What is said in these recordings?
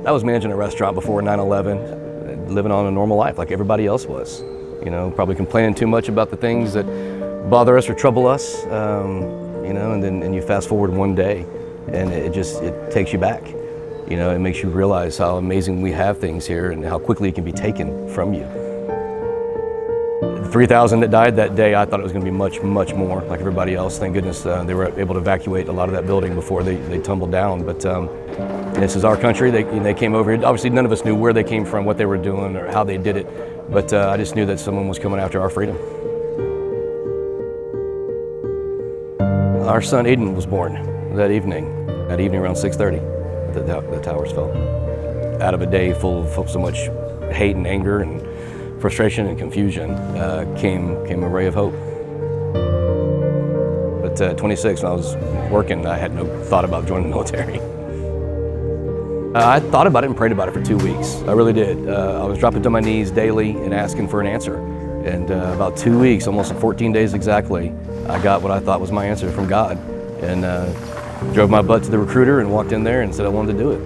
I was managing a restaurant before 9/11, living on a normal life like everybody else was. You know, probably complaining too much about the things that bother us or trouble us. You know, and you fast forward one day, and it takes you back. You know, it makes you realize how amazing we have things here and how quickly it can be taken from you. The 3,000 that died that day, I thought it was going to be much, much more like everybody else. Thank goodness they were able to evacuate a lot of that building before they tumbled down. But this is our country. They came over here. Obviously, none of us knew where they came from, what they were doing, or how they did it. But I just knew that someone was coming after our freedom. Our son Aidan was born that evening around 6:30. The towers fell. Out of a day full of so much hate and anger and frustration and confusion came a ray of hope. But at 26, when I was working, I had no thought about joining the military. I thought about it and prayed about it for 2 weeks. I really did. I was dropping to my knees daily and asking for an answer. And about 2 weeks, almost 14 days exactly, I got what I thought was my answer from God. And drove my butt to the recruiter and walked in there and said I wanted to do it.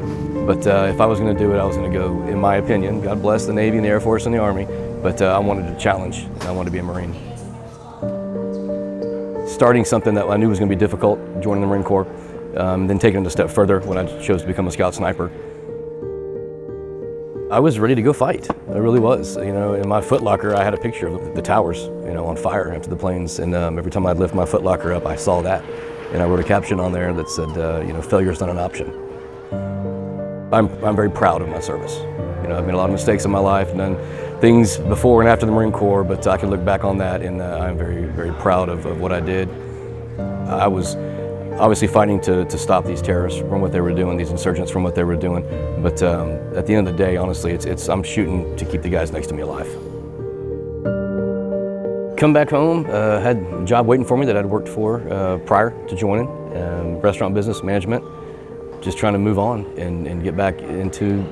But if I was going to do it, I was going to go, in my opinion, God bless the Navy and the Air Force and the Army, but I wanted to challenge, and I wanted to be a Marine. Starting something that I knew was going to be difficult, joining the Marine Corps, then taking it a step further when I chose to become a scout sniper. I was ready to go fight. I really was. You know, in my footlocker, I had a picture of the towers, you know, on fire after the planes, and every time I'd lift my footlocker up, I saw that. And I wrote a caption on there that said, you know, failure's not an option. I'm very proud of my service. You know, I've made a lot of mistakes in my life and done things before and after the Marine Corps, but I can look back on that and I'm very, very proud of what I did. I was obviously fighting to stop these terrorists from what they were doing, these insurgents from what they were doing. But at the end of the day, honestly, I'm shooting to keep the guys next to me alive. Come back home, had a job waiting for me that I'd worked for prior to joining, restaurant business management, just trying to move on and get back into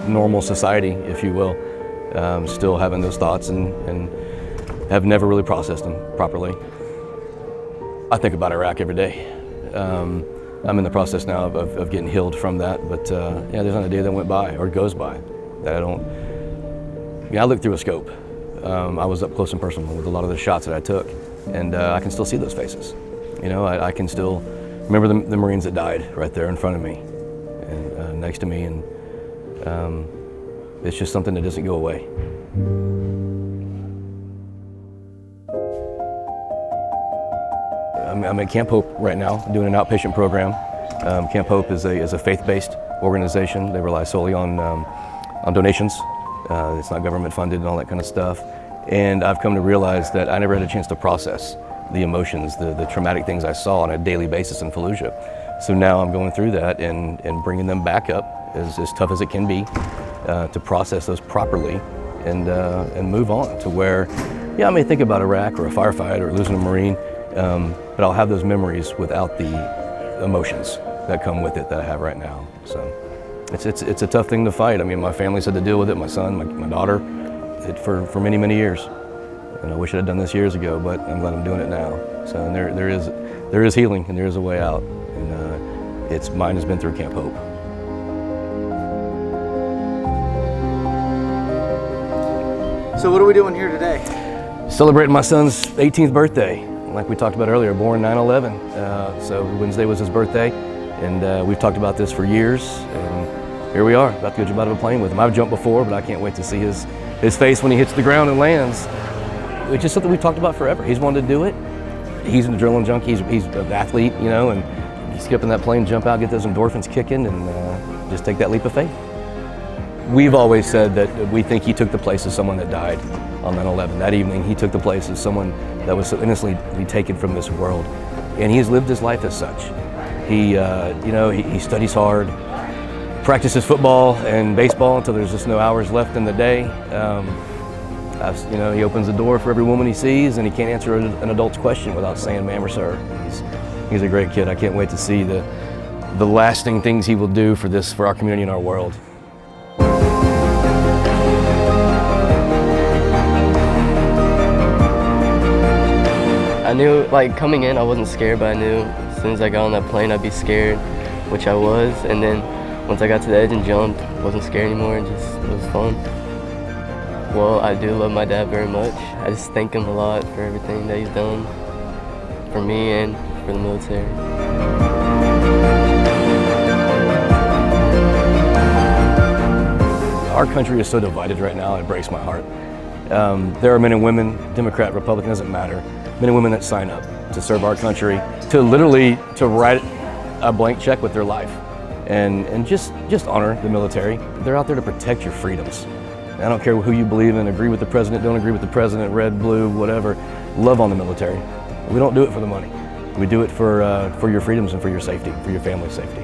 normal society, if you will. Still having those thoughts and have never really processed them properly. I think about Iraq every day. I'm in the process now of getting healed from that, but yeah, there's not a day that went by or goes by that I don't, I look through a scope. I was up close and personal with a lot of the shots that I took, and I can still see those faces. You know, I can still remember the Marines that died right there in front of me and next to me, and it's just something that doesn't go away. I'm at Camp Hope right now, doing an outpatient program. Camp Hope is a faith-based organization. They rely solely on donations. It's not government funded and all that kind of stuff. And I've come to realize that I never had a chance to process the emotions, the traumatic things I saw on a daily basis in Fallujah. So now I'm going through that and bringing them back up as tough as it can be to process those properly and move on to where, yeah, I may think about Iraq or a firefight or losing a Marine, but I'll have those memories without the emotions that come with it that I have right now. So it's a tough thing to fight. I mean, my family's had to deal with it, my son, my daughter, for many, many years. And I wish I had done this years ago, but I'm glad I'm doing it now. So and there is healing and there is a way out. And mine has been through Camp Hope. So what are we doing here today? Celebrating my son's 18th birthday. Like we talked about earlier, born 9/11. So Wednesday was his birthday. And we've talked about this for years. And here we are, about to go jump out of a plane with him. I've jumped before, but I can't wait to see his face when he hits the ground and lands. It's just something we've talked about forever. He's wanted to do it. He's an adrenaline junkie. He's an athlete, you know, and you skip in that plane, jump out, get those endorphins kicking, and just take that leap of faith. We've always said that we think he took the place of someone that died on 9/11. That evening, he took the place of someone that was so innocently taken from this world. And he has lived his life as such. He studies hard, practices football and baseball until there's just no hours left in the day. He opens the door for every woman he sees, and he can't answer an adult's question without saying ma'am or sir. He's a great kid. I can't wait to see the lasting things he will do for our community and our world. I knew, like, coming in, I wasn't scared, but I knew as soon as I got on that plane, I'd be scared, which I was. And then once I got to the edge and jumped, wasn't scared anymore, and just it was fun. Well, I do love my dad very much. I just thank him a lot for everything that he's done for me and for the military. Our country is so divided right now, it breaks my heart. There are men and women, Democrat, Republican, doesn't matter, men and women that sign up to serve our country, to literally to write a blank check with their life and just honor the military. They're out there to protect your freedoms. I don't care who you believe in, agree with the president, don't agree with the president, red, blue, whatever, love on the military. We don't do it for the money. We do it for your freedoms and for your safety, for your family's safety.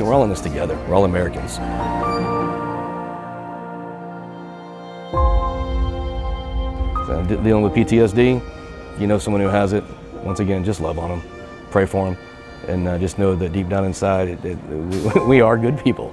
We're all in this together, we're all Americans. So, dealing with PTSD, you know someone who has it, once again, just love on them, pray for them, and just know that deep down inside, we are good people.